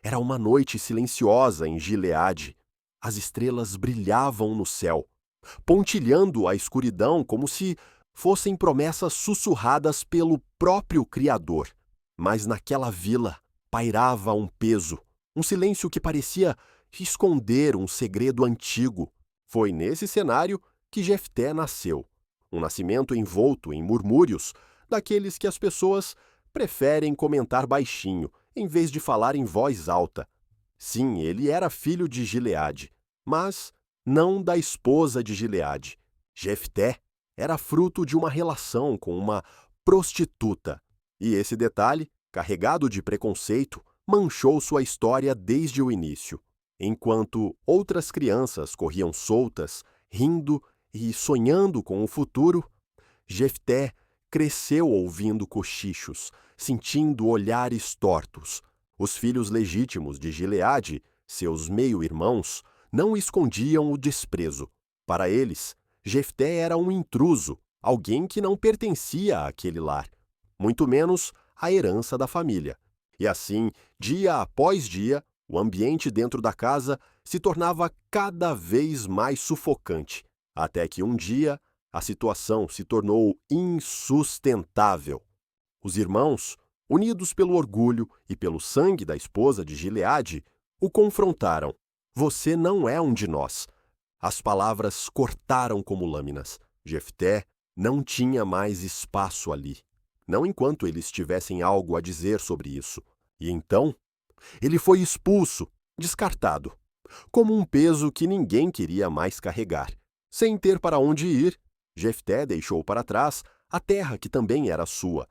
Era uma noite silenciosa em Gileade. As estrelas brilhavam no céu, pontilhando a escuridão como se fossem promessas sussurradas pelo próprio Criador. Mas naquela vila pairava um peso, um silêncio que parecia esconder um segredo antigo. Foi nesse cenário que Jefté nasceu, um nascimento envolto em murmúrios, daqueles que as pessoas preferem comentar baixinho, em vez de falar em voz alta. Sim, ele era filho de Gileade, mas não da esposa de Gileade. Jefté era fruto de uma relação com uma prostituta. E esse detalhe, carregado de preconceito, manchou sua história desde o início. Enquanto outras crianças corriam soltas, rindo e sonhando com o futuro, Jefté cresceu ouvindo cochichos, sentindo olhares tortos. Os filhos legítimos de Gileade, seus meio-irmãos, não escondiam o desprezo. Para eles, Jefté era um intruso, alguém que não pertencia àquele lar, muito menos à herança da família. E assim, dia após dia, o ambiente dentro da casa se tornava cada vez mais sufocante, até que um dia a situação se tornou insustentável. Os irmãos, unidos pelo orgulho e pelo sangue da esposa de Gileade, o confrontaram. Você não é um de nós. As palavras cortaram como lâminas. Jefté não tinha mais espaço ali. Não enquanto eles tivessem algo a dizer sobre isso. E então, ele foi expulso, descartado, como um peso que ninguém queria mais carregar. Sem ter para onde ir, Jefté deixou para trás a terra que também era sua,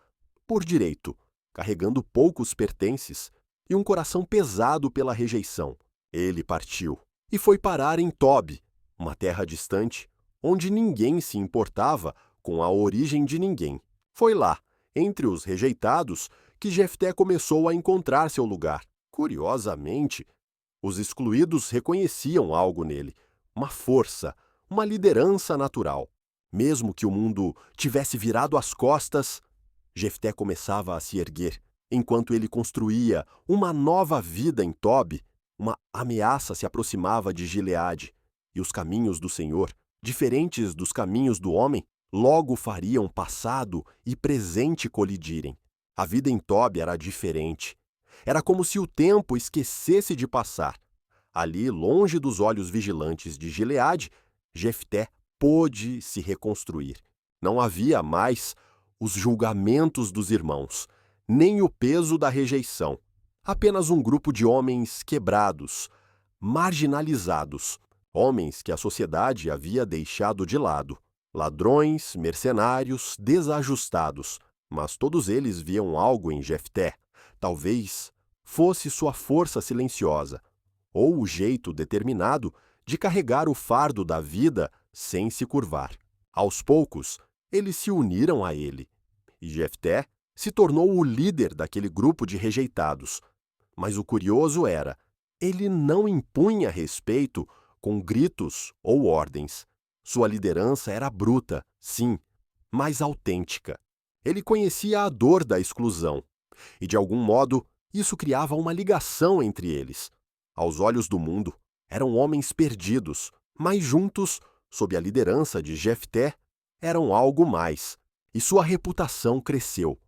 por direito, carregando poucos pertences e um coração pesado pela rejeição. Ele partiu e foi parar em Tob, uma terra distante, onde ninguém se importava com a origem de ninguém. Foi lá, entre os rejeitados, que Jefté começou a encontrar seu lugar. Curiosamente, os excluídos reconheciam algo nele, uma força, uma liderança natural. Mesmo que o mundo tivesse virado as costas, Jefté começava a se erguer, enquanto ele construía uma nova vida em Tob. Uma ameaça se aproximava de Gileade, e os caminhos do Senhor, diferentes dos caminhos do homem, logo fariam passado e presente colidirem. A vida em Tob era diferente. Era como se o tempo esquecesse de passar. Ali, longe dos olhos vigilantes de Gileade, Jefté pôde se reconstruir. Não havia mais os julgamentos dos irmãos, nem o peso da rejeição. Apenas um grupo de homens quebrados, marginalizados, homens que a sociedade havia deixado de lado. Ladrões, mercenários, desajustados, mas todos eles viam algo em Jefté. Talvez fosse sua força silenciosa, ou o jeito determinado de carregar o fardo da vida sem se curvar. Aos poucos, eles se uniram a ele, e Jefté se tornou o líder daquele grupo de rejeitados. Mas o curioso era, ele não impunha respeito com gritos ou ordens. Sua liderança era bruta, sim, mas autêntica. Ele conhecia a dor da exclusão, e de algum modo isso criava uma ligação entre eles. Aos olhos do mundo, eram homens perdidos, mas juntos, sob a liderança de Jefté, eram algo mais, e sua reputação cresceu.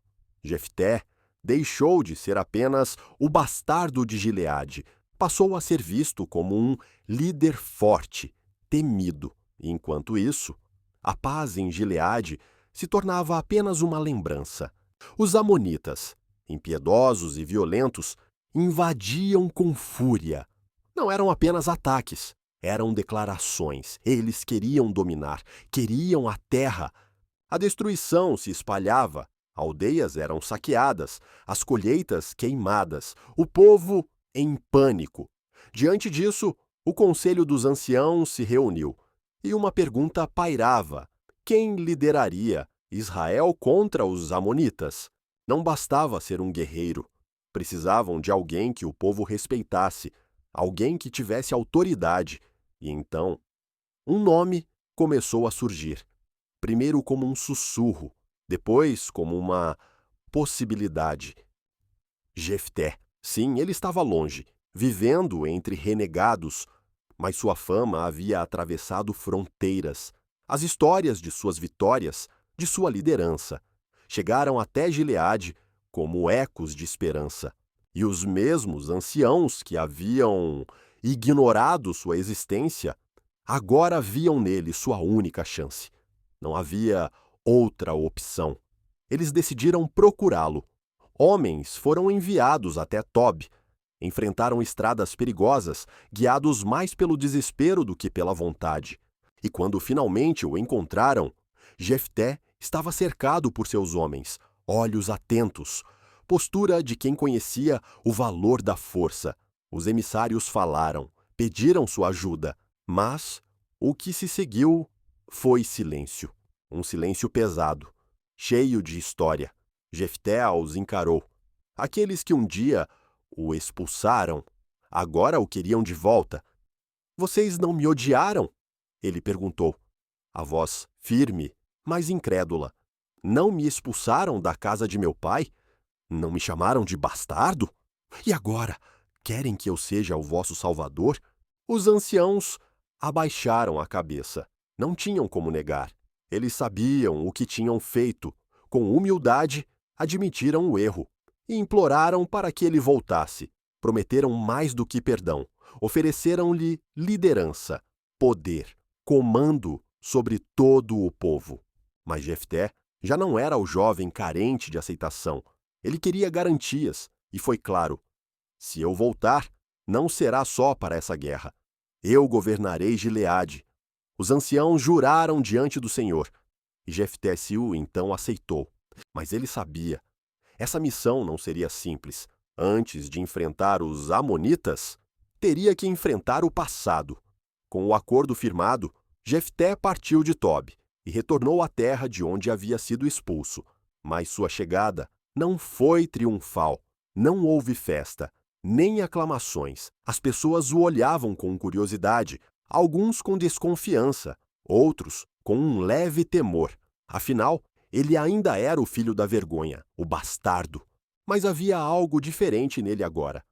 Jefté deixou de ser apenas o bastardo de Gileade, passou a ser visto como um líder forte, temido. Enquanto isso, a paz em Gileade se tornava apenas uma lembrança. Os amonitas, impiedosos e violentos, invadiam com fúria. Não eram apenas ataques, eram declarações. Eles queriam dominar, queriam a terra. A destruição se espalhava, aldeias eram saqueadas, as colheitas queimadas, o povo em pânico. Diante disso, o conselho dos anciãos se reuniu, e uma pergunta pairava: quem lideraria Israel contra os amonitas? Não bastava ser um guerreiro. Precisavam de alguém que o povo respeitasse, alguém que tivesse autoridade. E então, um nome começou a surgir. Primeiro como um sussurro, depois como uma possibilidade. Jefté. Sim, ele estava longe, vivendo entre renegados, mas sua fama havia atravessado fronteiras. As histórias de suas vitórias, de sua liderança, chegaram até Gileade como ecos de esperança. E os mesmos anciãos que haviam ignorado sua existência, agora viam nele sua única chance. Não havia outra opção. Eles decidiram procurá-lo. Homens foram enviados até Tob. Enfrentaram estradas perigosas, guiados mais pelo desespero do que pela vontade. E quando finalmente o encontraram, Jefté estava cercado por seus homens, olhos atentos, postura de quem conhecia o valor da força. Os emissários falaram, pediram sua ajuda, mas o que se seguiu foi silêncio. Um silêncio pesado, cheio de história. Jefté os encarou. Aqueles que um dia o expulsaram, agora o queriam de volta. Vocês não me odiaram? Ele perguntou. A voz firme, mas incrédula. Não me expulsaram da casa de meu pai? Não me chamaram de bastardo? E agora, querem que eu seja o vosso salvador? Os anciãos abaixaram a cabeça. Não tinham como negar. Eles sabiam o que tinham feito. Com humildade, admitiram o erro e imploraram para que ele voltasse. Prometeram mais do que perdão. Ofereceram-lhe liderança, poder, comando sobre todo o povo. Mas Jefté já não era o jovem carente de aceitação. Ele queria garantias e foi claro: se eu voltar, não será só para essa guerra. Eu governarei Gileade. Os anciãos juraram diante do Senhor. E Jefté então aceitou. Mas ele sabia. Essa missão não seria simples. Antes de enfrentar os amonitas, teria que enfrentar o passado. Com o acordo firmado, Jefté partiu de Tob e retornou à terra de onde havia sido expulso. Mas sua chegada não foi triunfal. Não houve festa, nem aclamações. As pessoas o olhavam com curiosidade, alguns com desconfiança, outros com um leve temor. Afinal, ele ainda era o filho da vergonha, o bastardo. Mas havia algo diferente nele agora.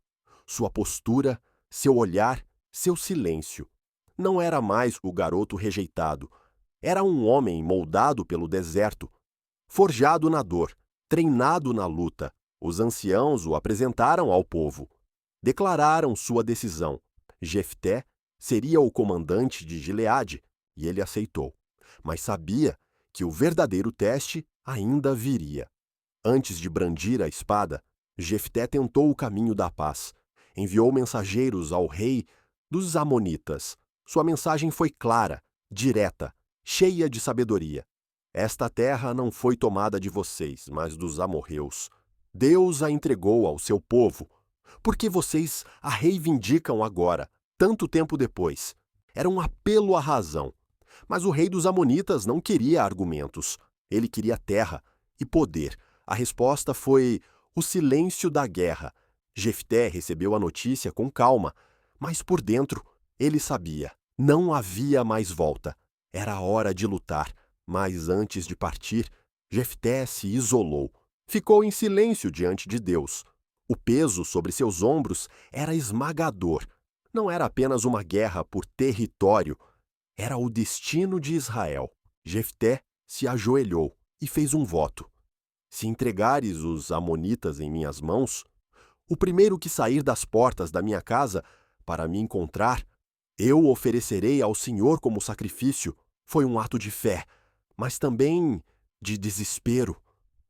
Sua postura, seu olhar, seu silêncio. Não era mais o garoto rejeitado. Era um homem moldado pelo deserto, forjado na dor, treinado na luta. Os anciãos o apresentaram ao povo. Declararam sua decisão. Jefté seria o comandante de Gileade, e ele aceitou. Mas sabia que o verdadeiro teste ainda viria. Antes de brandir a espada, Jefté tentou o caminho da paz. Enviou mensageiros ao rei dos amonitas. Sua mensagem foi clara, direta, cheia de sabedoria. Esta terra não foi tomada de vocês, mas dos amorreus. Deus a entregou ao seu povo. Por que vocês a reivindicam agora, tanto tempo depois? Era um apelo à razão. Mas o rei dos amonitas não queria argumentos. Ele queria terra e poder. A resposta foi o silêncio da guerra. Jefté recebeu a notícia com calma, mas por dentro ele sabia. Não havia mais volta. Era hora de lutar. Mas antes de partir, Jefté se isolou. Ficou em silêncio diante de Deus. O peso sobre seus ombros era esmagador. Não era apenas uma guerra por território. Era o destino de Israel. Jefté se ajoelhou e fez um voto. Se entregares os amonitas em minhas mãos, o primeiro que sair das portas da minha casa para me encontrar, eu oferecerei ao Senhor como sacrifício. Foi um ato de fé, mas também de desespero.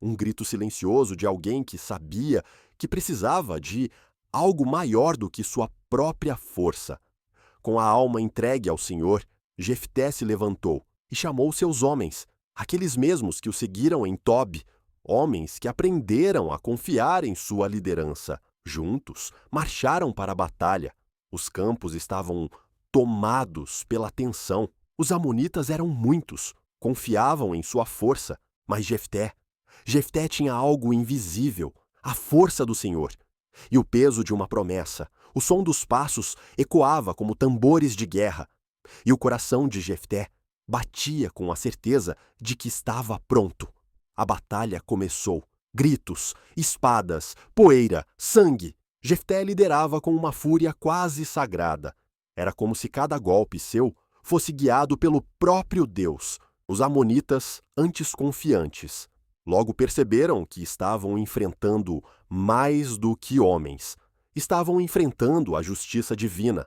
Um grito silencioso de alguém que sabia que precisava de algo maior do que sua própria força. Com a alma entregue ao Senhor, Jefté se levantou e chamou seus homens, aqueles mesmos que o seguiram em Tob, homens que aprenderam a confiar em sua liderança. Juntos, marcharam para a batalha. Os campos estavam tomados pela tensão. Os amonitas eram muitos, confiavam em sua força, mas Jefté tinha algo invisível, a força do Senhor e o peso de uma promessa. O som dos passos ecoava como tambores de guerra, e o coração de Jefté batia com a certeza de que estava pronto. A batalha começou. Gritos, espadas, poeira, sangue. Jefté liderava com uma fúria quase sagrada. Era como se cada golpe seu fosse guiado pelo próprio Deus. Os amonitas, antes confiantes, logo perceberam que estavam enfrentando mais do que homens. Estavam enfrentando a justiça divina.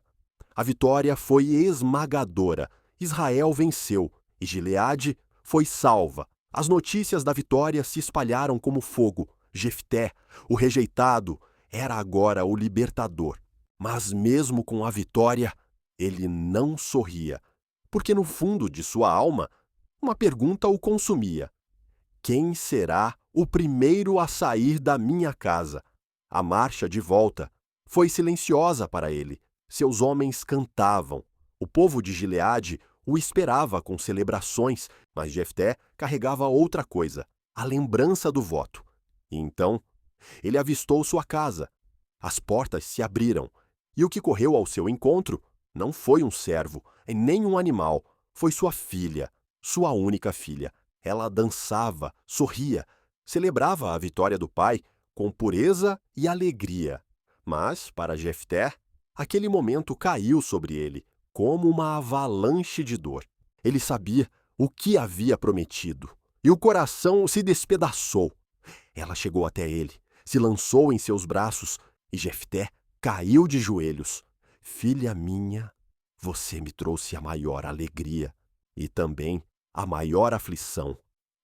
A vitória foi esmagadora. Israel venceu e Gileade foi salva. As notícias da vitória se espalharam como fogo. Jefté, o rejeitado, era agora o libertador. Mas mesmo com a vitória, ele não sorria, porque no fundo de sua alma, uma pergunta o consumia: quem será o primeiro a sair da minha casa? A marcha de volta foi silenciosa para ele. Seus homens cantavam. O povo de Gileade o esperava com celebrações, mas Jefté carregava outra coisa, a lembrança do voto. E então, ele avistou sua casa. As portas se abriram, e o que correu ao seu encontro não foi um servo, e nem um animal, foi sua filha, sua única filha. Ela dançava, sorria, celebrava a vitória do pai com pureza e alegria. Mas, para Jefté, aquele momento caiu sobre ele, como uma avalanche de dor. Ele sabia o que havia prometido, e o coração se despedaçou. Ela chegou até ele, se lançou em seus braços, e Jefté caiu de joelhos. Filha minha, você me trouxe a maior alegria e também a maior aflição.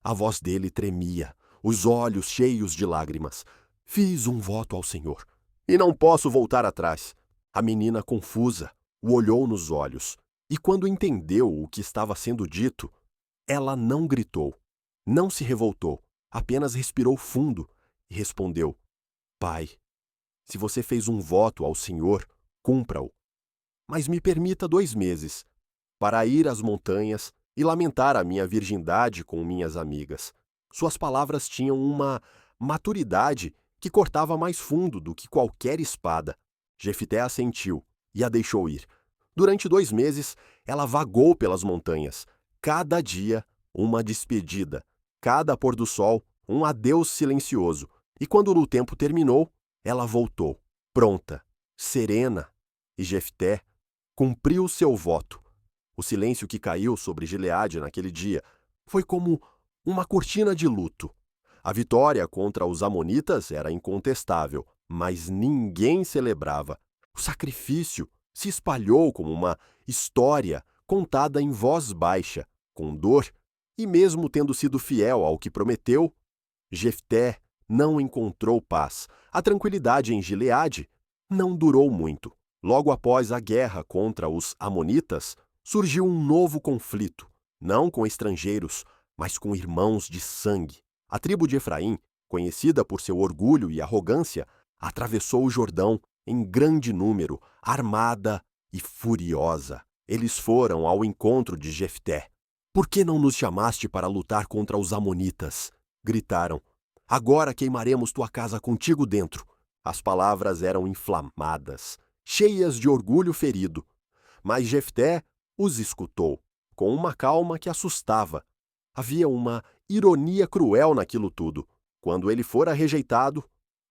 A voz dele tremia, os olhos cheios de lágrimas. Fiz um voto ao Senhor e não posso voltar atrás. A menina, confusa, o olhou nos olhos e, quando entendeu o que estava sendo dito, ela não gritou, não se revoltou, apenas respirou fundo e respondeu: Pai, se você fez um voto ao Senhor, cumpra-o. Mas me permita 2 meses para ir às montanhas e lamentar a minha virgindade com minhas amigas. Suas palavras tinham uma maturidade que cortava mais fundo do que qualquer espada. Jefté assentiu e a deixou ir. Durante 2 meses, ela vagou pelas montanhas. Cada dia, uma despedida. Cada pôr do sol, um adeus silencioso. E quando o tempo terminou, ela voltou, pronta, serena. E Jefté cumpriu seu voto. O silêncio que caiu sobre Gileade naquele dia foi como uma cortina de luto. A vitória contra os amonitas era incontestável, mas ninguém celebrava. O sacrifício se espalhou como uma história contada em voz baixa, com dor, e mesmo tendo sido fiel ao que prometeu, Jefté não encontrou paz. A tranquilidade em Gileade não durou muito. Logo após a guerra contra os amonitas, surgiu um novo conflito, não com estrangeiros, mas com irmãos de sangue. A tribo de Efraim, conhecida por seu orgulho e arrogância, atravessou o Jordão em grande número, armada e furiosa. Eles foram ao encontro de Jefté. Por que não nos chamaste para lutar contra os amonitas? Gritaram. Agora queimaremos tua casa contigo dentro. As palavras eram inflamadas, cheias de orgulho ferido. Mas Jefté os escutou, com uma calma que assustava. Havia uma ironia cruel naquilo tudo. Quando ele fora rejeitado,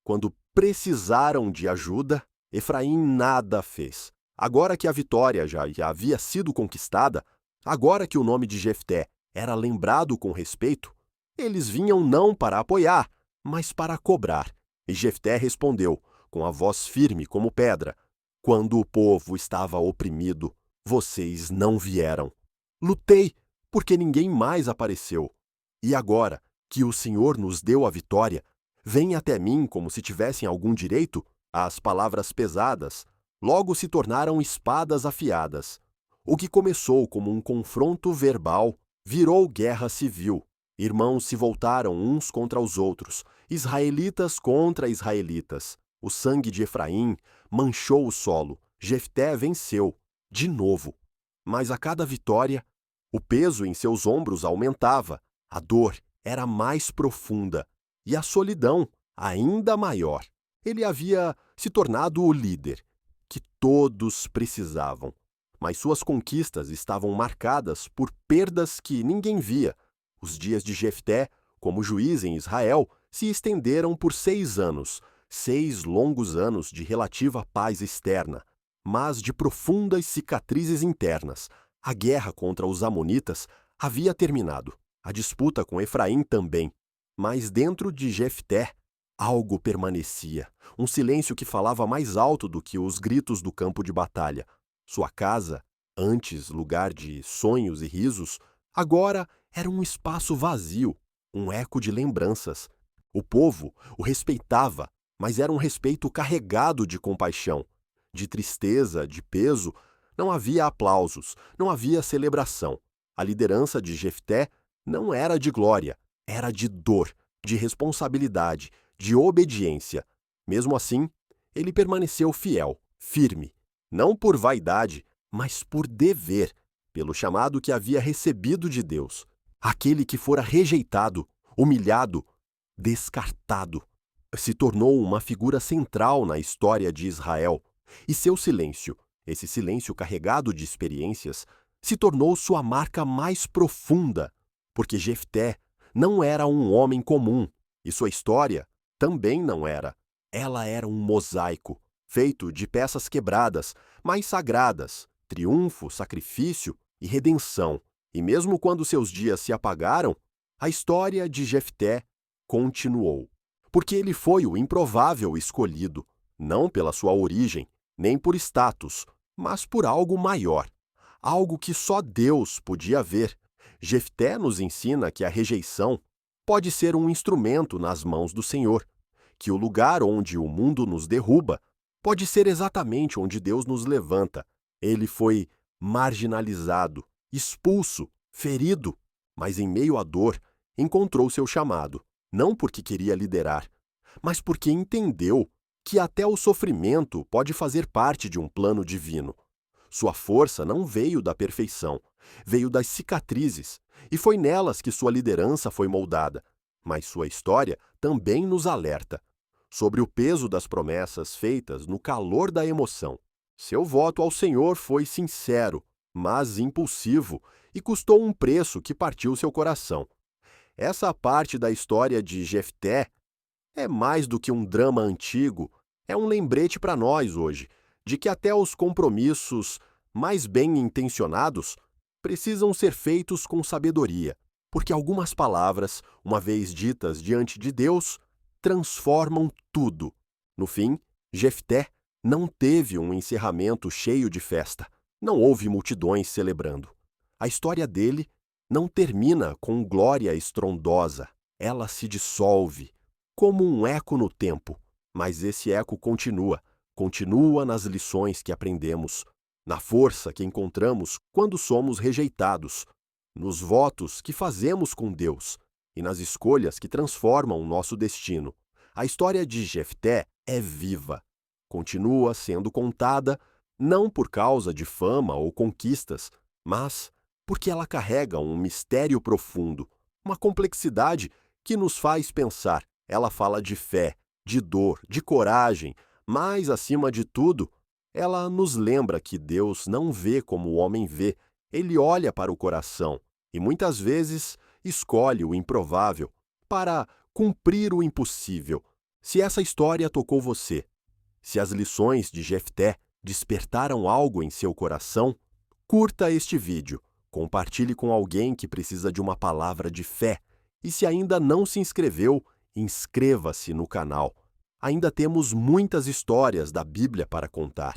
quando precisaram de ajuda, Efraim nada fez. Agora que a vitória já havia sido conquistada, agora que o nome de Jefté era lembrado com respeito, eles vinham não para apoiar, mas para cobrar. E Jefté respondeu, com a voz firme como pedra: Quando o povo estava oprimido, vocês não vieram. Lutei, porque ninguém mais apareceu. E agora que o Senhor nos deu a vitória, vem até mim como se tivessem algum direito? As palavras pesadas logo se tornaram espadas afiadas. O que começou como um confronto verbal virou guerra civil. Irmãos se voltaram uns contra os outros, israelitas contra israelitas. O sangue de Efraim manchou o solo. Jefté venceu, de novo. Mas a cada vitória, o peso em seus ombros aumentava, a dor era mais profunda e a solidão ainda maior. Ele havia se tornado o líder que todos precisavam. Mas suas conquistas estavam marcadas por perdas que ninguém via. Os dias de Jefté, como juiz em Israel, se estenderam por 6 anos. 6 longos anos de relativa paz externa, mas de profundas cicatrizes internas. A guerra contra os amonitas havia terminado. A disputa com Efraim também. Mas dentro de Jefté, algo permanecia. Um silêncio que falava mais alto do que os gritos do campo de batalha. Sua casa, antes lugar de sonhos e risos, agora era um espaço vazio, um eco de lembranças. O povo o respeitava, mas era um respeito carregado de compaixão, de tristeza, de peso. Não havia aplausos, não havia celebração. A liderança de Jefté não era de glória, era de dor, de responsabilidade, de obediência. Mesmo assim, ele permaneceu fiel, firme, não por vaidade, mas por dever, pelo chamado que havia recebido de Deus. Aquele que fora rejeitado, humilhado, descartado, se tornou uma figura central na história de Israel. E seu silêncio, esse silêncio carregado de experiências, se tornou sua marca mais profunda, porque Jefté não era um homem comum, e sua história também não era. Ela era um mosaico, feito de peças quebradas, mas sagradas, triunfo, sacrifício e redenção. E mesmo quando seus dias se apagaram, a história de Jefté continuou. Porque ele foi o improvável escolhido, não pela sua origem, nem por status, mas por algo maior, algo que só Deus podia ver. Jefté nos ensina que a rejeição pode ser um instrumento nas mãos do Senhor, que o lugar onde o mundo nos derruba pode ser exatamente onde Deus nos levanta. Ele foi marginalizado, expulso, ferido, mas em meio à dor encontrou seu chamado, não porque queria liderar, mas porque entendeu que até o sofrimento pode fazer parte de um plano divino. Sua força não veio da perfeição, veio das cicatrizes, e foi nelas que sua liderança foi moldada. Mas sua história também nos alerta sobre o peso das promessas feitas no calor da emoção. Seu voto ao Senhor foi sincero, mas impulsivo, e custou um preço que partiu seu coração. Essa parte da história de Jefté é mais do que um drama antigo, é um lembrete para nós hoje, de que até os compromissos mais bem intencionados precisam ser feitos com sabedoria, porque algumas palavras, uma vez ditas diante de Deus, transformam tudo. No fim, Jefté não teve um encerramento cheio de festa, não houve multidões celebrando. A história dele não termina com glória estrondosa, ela se dissolve, como um eco no tempo, mas esse eco continua nas lições que aprendemos, na força que encontramos quando somos rejeitados, nos votos que fazemos com Deus e nas escolhas que transformam o nosso destino. A história de Jefté é viva, continua sendo contada não por causa de fama ou conquistas, mas porque ela carrega um mistério profundo, uma complexidade que nos faz pensar. Ela fala de fé, de dor, de coragem, mas, acima de tudo, ela nos lembra que Deus não vê como o homem vê, ele olha para o coração e, muitas vezes, escolhe o improvável para cumprir o impossível. Se essa história tocou você, se as lições de Jefté despertaram algo em seu coração, curta este vídeo, compartilhe com alguém que precisa de uma palavra de fé e, se ainda não se inscreveu, inscreva-se no canal. Ainda temos muitas histórias da Bíblia para contar.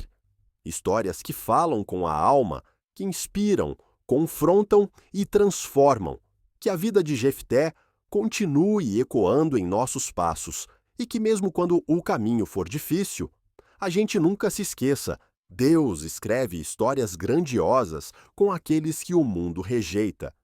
Histórias que falam com a alma, que inspiram, confrontam e transformam. Que a vida de Jefté continue ecoando em nossos passos e que, mesmo quando o caminho for difícil, a gente nunca se esqueça: Deus escreve histórias grandiosas com aqueles que o mundo rejeita.